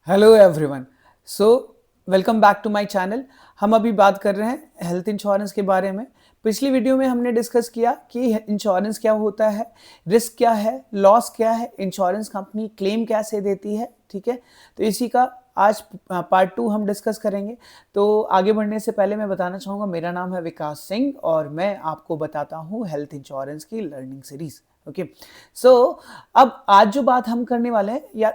Hello everyone. So welcome back to my channel. हम अभी बात कर रहे हैं हेल्थ इंश्योरेंस के बारे में। पिछली वीडियो में हमने डिस्कस किया कि इंश्योरेंस क्या होता है, रिस्क क्या है, लॉस क्या है, इंश्योरेंस कंपनी क्लेम कैसे देती है। ठीक है, तो इसी का आज पार्ट 2 हम डिस्कस करेंगे। तो आगे बढ़ने से पहले मैं बताना चाहूँगा, मेरा नाम है विकास सिंह और मैं आपको बताता हूँ हेल्थ इंश्योरेंस की लर्निंग सीरीज। ओके, सो अब आज जो बात हम करने वाले हैं, या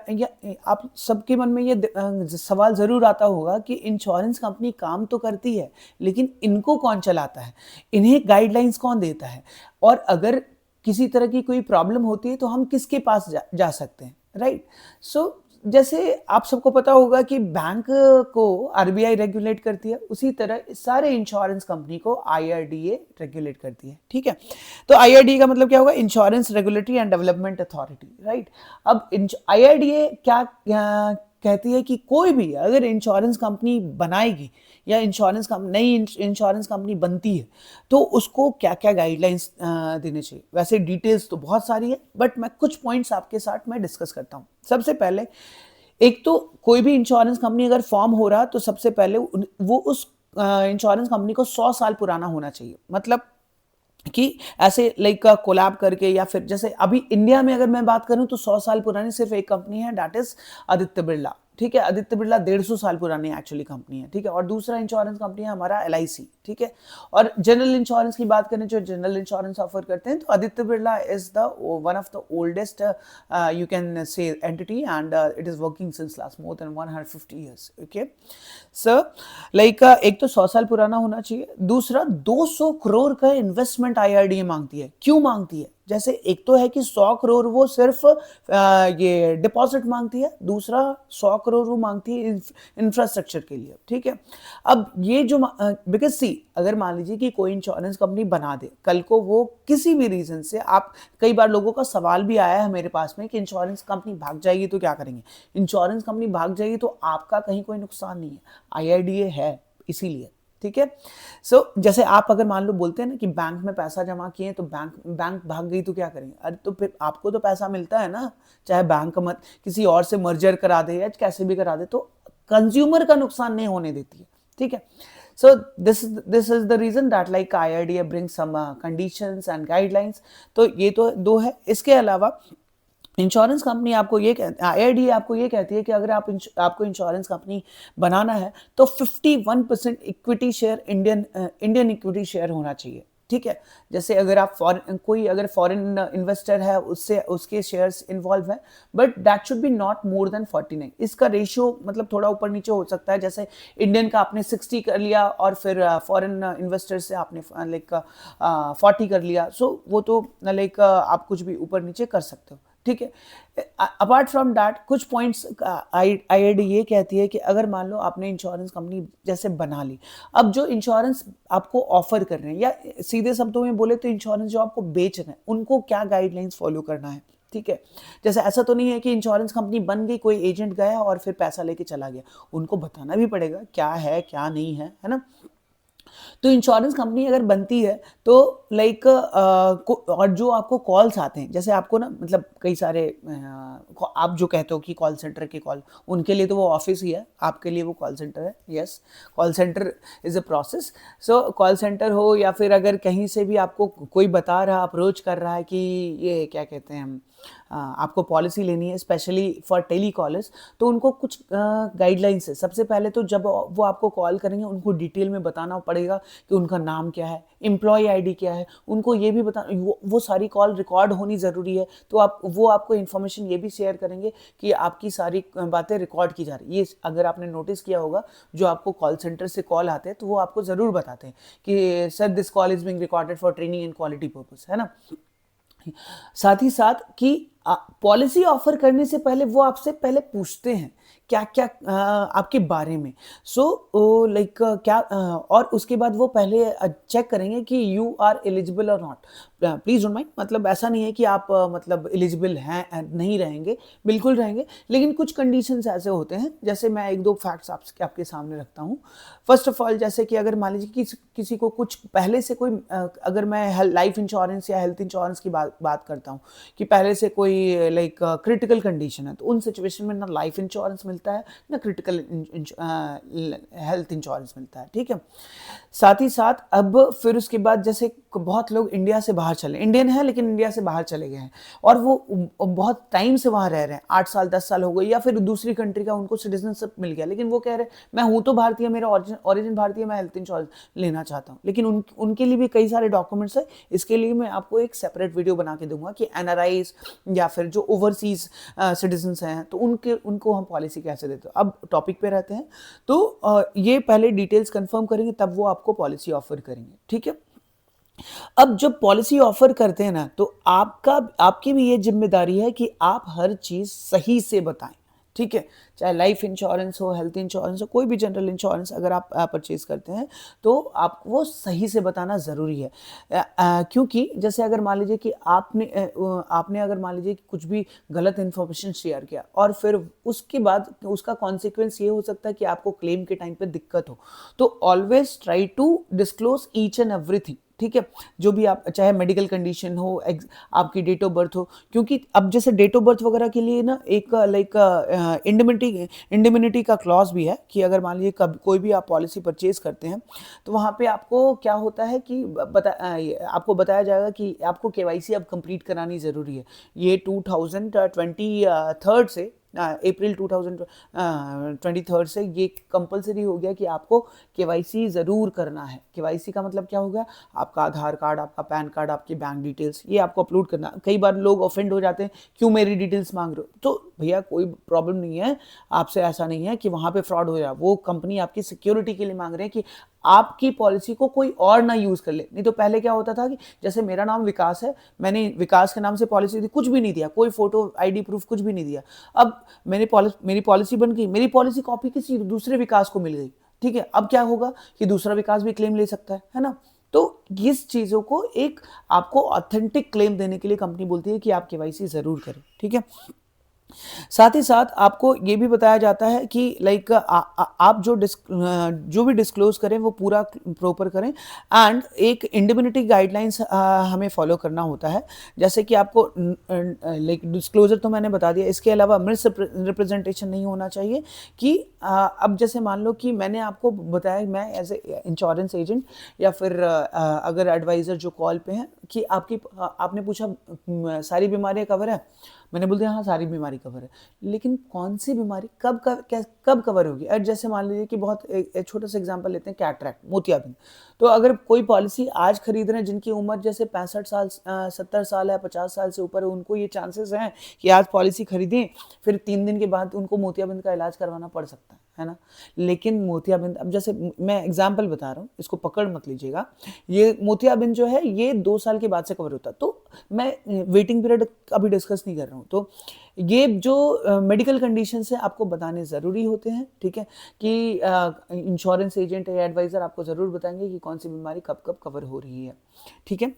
आप सबके मन में ये सवाल जरूर आता होगा कि इंश्योरेंस कंपनी काम तो करती है, लेकिन इनको कौन चलाता है, इन्हें गाइडलाइंस कौन देता है, और अगर किसी तरह की कोई प्रॉब्लम होती है तो हम किसके पास जा सकते हैं, राइट। सो जैसे आप सबको पता होगा कि बैंक को आरबीआई रेगुलेट करती है, उसी तरह सारे इंश्योरेंस कंपनी को आईआरडीए रेगुलेट करती है। ठीक है, तो आईआरडीए का मतलब क्या होगा? Insurance regulatory and development authority, right. अब आईआरडीए क्या कहती है कि कोई भी अगर इंश्योरेंस कंपनी बनाएगी या नई इंश्योरेंस कंपनी बनती है तो उसको क्या क्या गाइडलाइंस देने चाहिए। वैसे डिटेल्स तो बहुत सारी है, बट मैं कुछ पॉइंट्स आपके साथ मैं डिस्कस करता हूँ। सबसे पहले, एक तो कोई भी इंश्योरेंस कंपनी अगर फॉर्म हो रहा तो सबसे पहले वो उस इंश्योरेंस कंपनी को 100 साल पुराना होना चाहिए। मतलब कि ऐसे लाइक कोलैब करके, या फिर जैसे अभी इंडिया में अगर मैं बात करूं तो 100 साल पुरानी सिर्फ एक कंपनी है, दैट इज आदित्य बिरला। ठीक है, आदित्य बिरला 150 साल पुरानी एक्चुअली कंपनी है। ठीक है, और दूसरा इंश्योरेंस कंपनी है हमारा एलआईसी। ठीक है, और जनरल इंश्योरेंस की बात करें, जो जनरल इंश्योरेंस ऑफर करते हैं, तो Aditya Birla is the one of the oldest you can say entity, and it is working since last more than 150 years. Okay sir, like एक तो 100 साल पुराना होना चाहिए, दूसरा 200 करोड़ का इन्वेस्टमेंट आईआरडीए मांगती है। क्यों मांगती है? जैसे एक तो है कि 100 करोड़ वो सिर्फ ये डिपॉजिट मांगती है, दूसरा 100 करोड़ वो मांगती है इंफ्रास्ट्रक्चर के लिए। ठीक है, अब ये जो बिकॉज सी, अगर मान लीजिए कि कोई इंश्योरेंस कंपनी बना दे, कल को वो किसी भी रीजन से, आप कई बार लोगों का सवाल भी आया है मेरे पास में कि इंश्योरेंस कंपनी भाग जाएगी तो क्या करेंगे। इंश्योरेंस कंपनी भाग जाएगी तो आपका कहीं कोई नुकसान नहीं है, आईआरडीए है इसीलिए। ठीक है, सो जैसे आप अगर मान लो बोलते हैं ना कि बैंक में पैसा जमा किए तो बैंक भाग गई तो क्या करेंगे? अरे तो फिर आपको तो पैसा मिलता है ना, चाहे बैंक मत किसी और से मर्जर करा दे या कैसे भी करा दे, तो कंज्यूमर का नुकसान नहीं होने देती है। ठीक है, so this is the reason that like IRDA brings some conditions and guidelines। तो ये तो दो है। इसके अलावा इंश्योरेंस कंपनी आपको ये आईआरडीए आपको ये कहती है कि अगर आपको इंश्योरेंस कंपनी बनाना है तो 51% equity share Indian equity share होना चाहिए। ठीक है, जैसे अगर आप फॉरेन इन्वेस्टर है, उससे उसके शेयर्स इन्वॉल्व हैं, but that should be not more than 49। इसका रेशियो मतलब थोड़ा ऊपर नीचे हो सकता है, जैसे इंडियन का आपने 60 कर लिया और फिर फॉरेन इन्वेस्टर से आपने लाइक 40 कर लिया, सो वो तो लाइक आप कुछ भी ऊपर नीचे कर सकते हो। ठीक है, अपार्ट फ्रॉम दैट कुछ पॉइंट्स आईआरडी ये कहती है कि अगर मान लो आपने इंश्योरेंस कंपनी जैसे बना ली, अब जो इंश्योरेंस आपको ऑफर कर रहे हैं, या सीधे शब्दों में बोले तो इंश्योरेंस जो आपको बेच रहे हैं, उनको क्या गाइडलाइंस फॉलो करना है। ठीक है, जैसे ऐसा तो नहीं है कि इंश्योरेंस कंपनी बन गई, कोई एजेंट गया और फिर पैसा लेके चला गया। उनको बताना भी पड़ेगा क्या है क्या नहीं है ना। तो इंश्योरेंस कंपनी अगर बनती है तो लाइक और जो आपको कॉल्स आते हैं, जैसे आपको ना मतलब कई सारे आप जो कहते हो कि कॉल सेंटर के कॉल, उनके लिए तो वो ऑफिस ही है, आपके लिए वो कॉल सेंटर है। Yes, call centre is a process. So call centre हो या फिर अगर कहीं से भी आपको कोई बता रहा, अप्रोच कर रहा है कि ये क्या कहते हैं हम, आपको पॉलिसी लेनी है स्पेशली फॉर टेली कॉलर्स, तो उनको कुछ गाइडलाइंस है। सबसे पहले तो जब वो आपको कॉल करेंगे, उनको डिटेल में बताना पड़ेगा कि उनका नाम क्या है, एम्प्लॉय आईडी क्या है, उनको ये भी बता, वो सारी कॉल रिकॉर्ड होनी ज़रूरी है, तो वो आपको इन्फॉर्मेशन ये भी शेयर करेंगे कि आपकी सारी बातें रिकॉर्ड की जा रही है। ये अगर आपने नोटिस किया होगा, जो आपको कॉल सेंटर से कॉल आते हैं तो वो आपको ज़रूर बताते हैं कि sir this call is being recorded for training and quality purpose, है ना। साथ ही साथ कि पॉलिसी ऑफर करने से पहले वो आपसे पहले पूछते हैं क्या क्या आपके बारे में। सो लाइक क्या और उसके बाद वो पहले चेक करेंगे कि यू आर एलिजिबल और नॉट। प्लीज डोंट माइंड, मतलब ऐसा नहीं है कि आप मतलब एलिजिबल हैं नहीं रहेंगे, बिल्कुल रहेंगे, लेकिन कुछ कंडीशंस ऐसे होते हैं, जैसे मैं एक दो फैक्ट्स आपके सामने रखता हूँ। फर्स्ट ऑफ ऑल, जैसे कि अगर मान लीजिए किसी को कुछ पहले से कोई अगर मैं लाइफ इंश्योरेंस या हेल्थ इंश्योरेंस की बात करता हूँ कि पहले से कोई लाइक क्रिटिकल कंडीशन है, तो उन सिचुएशन में ना लाइफ इंश्योरेंस मिलता है ना क्रिटिकल हेल्थ इंश्योरेंस मिलता है, ठीक है। साथ ही साथ अब फिर उसके बाद जैसे बहुत लोग इंडिया से बाहर चले, इंडियन है लेकिन इंडिया से बाहर चले गए हैं और वो बहुत टाइम से वहां रह रहे हैं, 8 साल 10 साल हो गए, या फिर दूसरी कंट्री का उनको सिटीजनशिप मिल गया, लेकिन वो कह रहे हैं मैं हूं तो भारतीय, मेरा ओरिजिन भारतीय, मैं हेल्थ इंश्योरेंस लेना चाहता हूं, लेकिन उनके लिए भी कई सारे डॉक्यूमेंट्स है। इसके लिए मैं आपको एक सेपरेट वीडियो बना के दूंगा कि एनआरआईज या फिर जो ओवरसीज सिटीजन हैं तो उनको हम पॉलिसी कैसे देते हैं। अब टॉपिक पे रहते हैं, तो ये पहले डिटेल्स कंफर्म करेंगे तब वो आपको पॉलिसी ऑफर करेंगे, ठीक है। अब जब पॉलिसी ऑफर करते हैं ना, तो आपकी भी ये जिम्मेदारी है कि आप हर चीज सही से बताएं, ठीक है। चाहे लाइफ इंश्योरेंस हो, हेल्थ इंश्योरेंस हो, कोई भी जनरल इंश्योरेंस अगर आप परचेज करते हैं तो आपको वो सही से बताना ज़रूरी है। क्योंकि जैसे अगर मान लीजिए कि आपने अगर मान लीजिए कि कुछ भी गलत इन्फॉर्मेशन शेयर किया और फिर उसके बाद उसका कॉन्सिक्वेंस ये हो सकता है कि आपको क्लेम के टाइम पे दिक्कत हो, तो always try to disclose each and everything, ठीक है। जो भी आप, चाहे मेडिकल कंडीशन हो, आपकी डेट ऑफ बर्थ हो, क्योंकि अब जैसे डेट ऑफ बर्थ वगैरह के लिए ना एक लाइक इंडिमिनिटी का क्लॉज भी है कि अगर मान लीजिए कब कोई भी आप पॉलिसी परचेज करते हैं तो वहाँ पे आपको क्या होता है कि आपको बताया जाएगा कि आपको केवाईसी अब कंप्लीट करानी ज़रूरी है। ये 2023 से अप्रैल 2023 से ये कंपलसरी हो गया कि आपको केवाईसी ज़रूर करना है। केवाईसी का मतलब क्या होगा, आपका आधार कार्ड, आपका पैन कार्ड, आपकी बैंक डिटेल्स, ये आपको अपलोड करना। कई बार लोग ऑफेंड हो जाते हैं, क्यों मेरी डिटेल्स मांग रहे हो, तो भैया कोई प्रॉब्लम नहीं है, आपसे ऐसा नहीं है कि वहाँ पे फ्रॉड हो जाए, वो कंपनी आपकी सिक्योरिटी के लिए मांग रहे हैं कि आपकी पॉलिसी को कोई और ना यूज़ कर ले। नहीं तो पहले क्या होता था कि जैसे मेरा नाम विकास है, मैंने विकास के नाम से पॉलिसी दी, कुछ भी नहीं दिया, कोई फोटो आईडी प्रूफ कुछ भी नहीं दिया, अब मेरी पॉलिसी बन गई, मेरी पॉलिसी कॉपी किसी दूसरे विकास को मिल गई, ठीक है। अब क्या होगा कि दूसरा विकास भी क्लेम ले सकता है ना। तो इस चीज़ों को एक आपको ऑथेंटिक क्लेम देने के लिए कंपनी बोलती है कि आप केवाईसी ज़रूर करें, ठीक है। साथ ही साथ आपको ये भी बताया जाता है कि लाइक आप जो भी डिस्क्लोज करें वो पूरा प्रॉपर करें, एंड एक इंडिमिनिटी गाइडलाइंस हमें फॉलो करना होता है। जैसे कि आपको लाइक डिस्क्लोजर तो मैंने बता दिया, इसके अलावा मिस रिप्रेजेंटेशन नहीं होना चाहिए कि अब जैसे मान लो कि मैंने आपको बताया मैं एज ए इंश्योरेंस एजेंट या फिर अगर एडवाइज़र जो कॉल पे हैं कि आपने पूछा सारी बीमारियां कवर है, मैंने बोल दिया हाँ सारी बीमारी कवर है, लेकिन कौन सी बीमारी कब कवर होगी। और जैसे मान लीजिए कि बहुत एक छोटा सा एग्जांपल लेते हैं, कैटरैक्ट, मोतियाबिंद। तो अगर कोई पॉलिसी आज खरीद रहे हैं जिनकी उम्र जैसे 65 साल 70 साल है, 50 साल से ऊपर है, उनको ये चांसेस हैं कि आज पॉलिसी खरीदें, फिर 3 दिन के बाद उनको मोतियाबिंद का इलाज करवाना पड़ सकता है ना। लेकिन मोतियाबिंद, अब जैसे मैं एग्जाम्पल बता रहा हूँ, इसको पकड़ मत लीजिएगा, ये मोतियाबिंद जो है ये 2 साल के बाद से कवर होता है, तो मैं वेटिंग पीरियड अभी डिस्कस नहीं कर रहा हूँ। तो ये जो मेडिकल कंडीशन है आपको बताने ज़रूरी होते हैं, ठीक है, कि इंश्योरेंस एजेंट या एडवाइज़र आपको ज़रूर बताएंगे कि कौन सी बीमारी कब कब कवर हो रही है, ठीक है।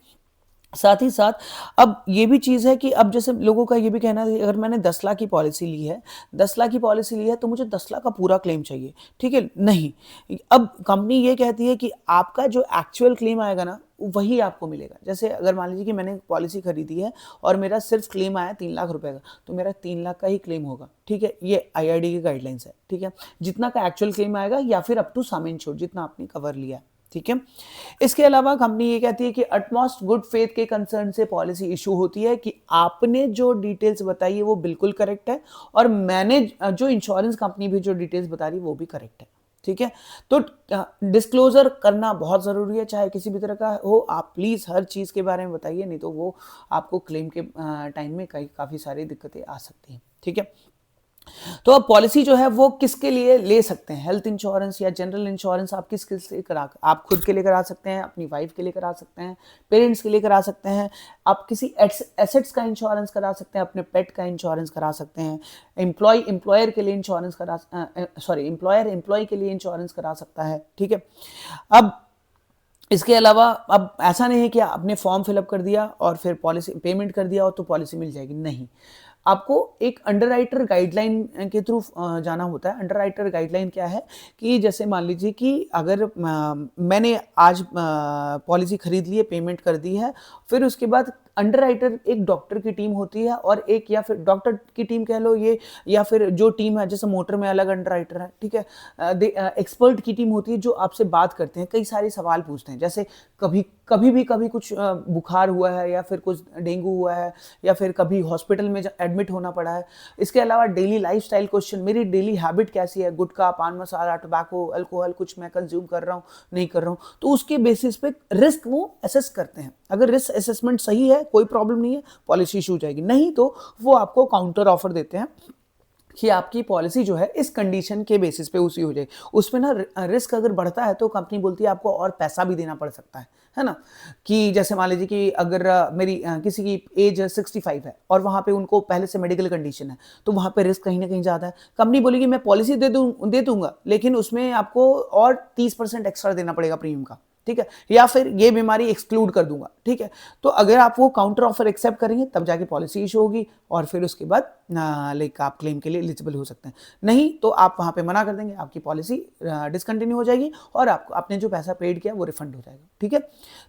साथ ही साथ अब ये भी चीज़ है कि अब जैसे लोगों का ये भी कहना है अगर मैंने 10 लाख की पॉलिसी ली है, 10 लाख की पॉलिसी ली है तो मुझे 10 लाख का पूरा क्लेम चाहिए, ठीक है, नहीं। अब कंपनी ये कहती है कि आपका जो एक्चुअल क्लेम आएगा ना वही आपको मिलेगा। जैसे अगर मान लीजिए कि मैंने पॉलिसी खरीदी है और मेरा सिर्फ क्लेम आया 3 लाख रुपए का, तो मेरा 3 लाख का ही क्लेम होगा, ठीक है। ये आईआरडी की गाइडलाइंस है, ठीक है। जितना का एक्चुअल क्लेम आएगा या फिर अप टू सम इंश्योर्ड जितना आपने कवर लिया है, ठीक है। इसके अलावा कंपनी ये कहती है कि अटमोस्ट गुड फेथ के कंसर्न से पॉलिसी इशू होती है कि आपने जो डिटेल्स बताई है वो बिल्कुल करेक्ट है और मैंने जो इंश्योरेंस कंपनी भी जो डिटेल्स बता रही है वो भी करेक्ट है, ठीक है। तो डिस्क्लोजर करना बहुत ज़रूरी है, चाहे किसी भी तरह का हो, आप प्लीज़ हर चीज़ के बारे में बताइए, नहीं तो वो आपको क्लेम के टाइम में काफ़ी सारी दिक्कतें आ सकती हैं, ठीक है। तो अब पॉलिसी जो है वो किसके लिए ले सकते हैं, हेल्थ इंश्योरेंस या जनरल इंश्योरेंस आप किस किस लिए आप खुद के लिए करा सकते हैं, अपनी वाइफ के लिए करा सकते हैं, पेरेंट्स के लिए करा सकते हैं, आप किसी एसेट्स का इंश्योरेंस करा सकते हैं, अपने पेट का इंश्योरेंस करा सकते हैं, एम्प्लॉयर के लिए इंश्योरेंस एम्प्लॉय के लिए इंश्योरेंस करा सकता है, ठीक है। अब इसके अलावा अब ऐसा नहीं है कि आपने फॉर्म फिलअप कर दिया और फिर पॉलिसी पेमेंट कर दिया और तो पॉलिसी मिल जाएगी, नहीं। आपको एक अंडरराइटर गाइडलाइन के थ्रू जाना होता है। अंडरराइटर गाइडलाइन क्या है कि जैसे मान लीजिए कि अगर मैंने आज पॉलिसी खरीद ली है, पेमेंट कर दी है, फिर उसके बाद अंडरराइटर एक डॉक्टर की टीम होती है और एक या फिर डॉक्टर की टीम कह लो ये, या फिर जो टीम है जैसे मोटर में अलग अंडरराइटर है, ठीक है, एक्सपर्ट की टीम होती है जो आपसे बात करते हैं, कई सारे सवाल पूछते हैं, जैसे कभी कुछ बुखार हुआ है या फिर कुछ डेंगू हुआ है या फिर कभी हॉस्पिटल में एडमिट होना पड़ा है। इसके अलावा डेली लाइफस्टाइल क्वेश्चन, मेरी डेली हैबिट कैसी है, गुटखा, पान मसाला, टोबैको, अल्कोहल कुछ मैं कंज्यूम कर रहा हूँ, नहीं कर रहा हूँ, तो उसके बेसिस पे रिस्क वो असेस करते हैं। अगर रिस्क असेसमेंट सही है, कोई प्रॉब्लम नहीं है, पॉलिसी इशू हो जाएगी, नहीं तो वो आपको काउंटर ऑफर देते हैं कि आपकी पॉलिसी जो है इस कंडीशन के बेसिस पे उसी हो जाएगी। उसमें ना रिस्क अगर बढ़ता है तो कंपनी बोलती है आपको और पैसा भी देना पड़ सकता है ना। कि जैसे मान लीजिए कि अगर मेरी किसी की एज 65 है और वहाँ पे उनको पहले से मेडिकल कंडीशन है, तो वहाँ पे रिस्क कहीं ना कहीं ज़्यादा है। कंपनी बोलेगी मैं पॉलिसी दे दूंगा, लेकिन उसमें आपको और 30% एक्स्ट्रा देना पड़ेगा प्रीमियम का, ठीक है, या फिर ये बीमारी एक्सक्लूड कर दूंगा, ठीक है। तो अगर आप वो काउंटर ऑफर एक्सेप्ट करेंगे तब जाके पॉलिसी इशू होगी और फिर उसके बाद लाइक आप क्लेम के लिए एलिजिबल हो सकते हैं, नहीं तो आप वहां पे मना कर देंगे, आपकी पॉलिसी डिसकंटिन्यू हो जाएगी और आपको आपने जो पैसा पेड किया वो रिफंड हो जाएगा, ठीक है।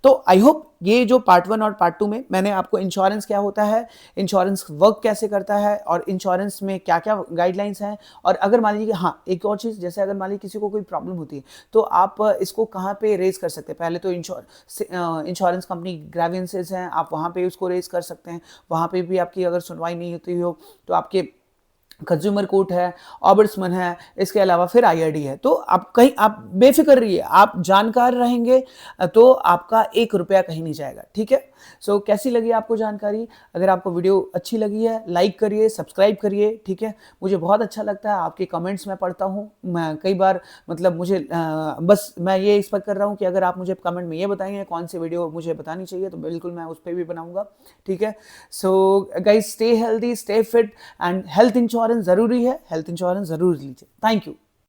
तो आई होप ये जो पार्ट 1 और पार्ट 2 में मैंने आपको इंश्योरेंस क्या होता है, इंश्योरेंस वर्क कैसे करता है और इंश्योरेंस में क्या क्या गाइडलाइंस हैं, और अगर मान लीजिए हाँ एक और चीज़, जैसे अगर मान लीजिए किसी को कोई प्रॉब्लम होती है तो आप इसको कहाँ पे रेज कर सकते हैं। पहले तो इंश्योरेंस कंपनी ग्रेवियंसेस हैं, आप वहाँ पे उसको रेज कर सकते हैं, वहाँ पे भी आपकी अगर सुनवाई नहीं होती हो तो आपके कंज्यूमर कोर्ट है, ऑबर्ट्समैन है, इसके अलावा फिर आईआरडी है। तो आप कहीं आप बेफिक्र रहिए, आप जानकार रहेंगे तो आपका 1 रुपया कहीं नहीं जाएगा, ठीक है। सो कैसी लगी आपको जानकारी? अगर आपको वीडियो अच्छी लगी है लाइक करिए, सब्सक्राइब करिए, ठीक है। मुझे बहुत अच्छा लगता है, आपके कमेंट्स मैं पढ़ता हूँ, मैं कई बार मतलब मुझे बस मैं ये एक्सपेक्ट कर रहा हूँ कि अगर आप मुझे कमेंट में ये बताएंगे कौन सी वीडियो मुझे बतानी चाहिए तो बिल्कुल मैं उस पर भी बनाऊंगा, ठीक है। So guys stay healthy, stay fit and health insurance ज़रूरी है, हेल्थ इंश्योरेंस ज़रूर लीजिए। Thank you.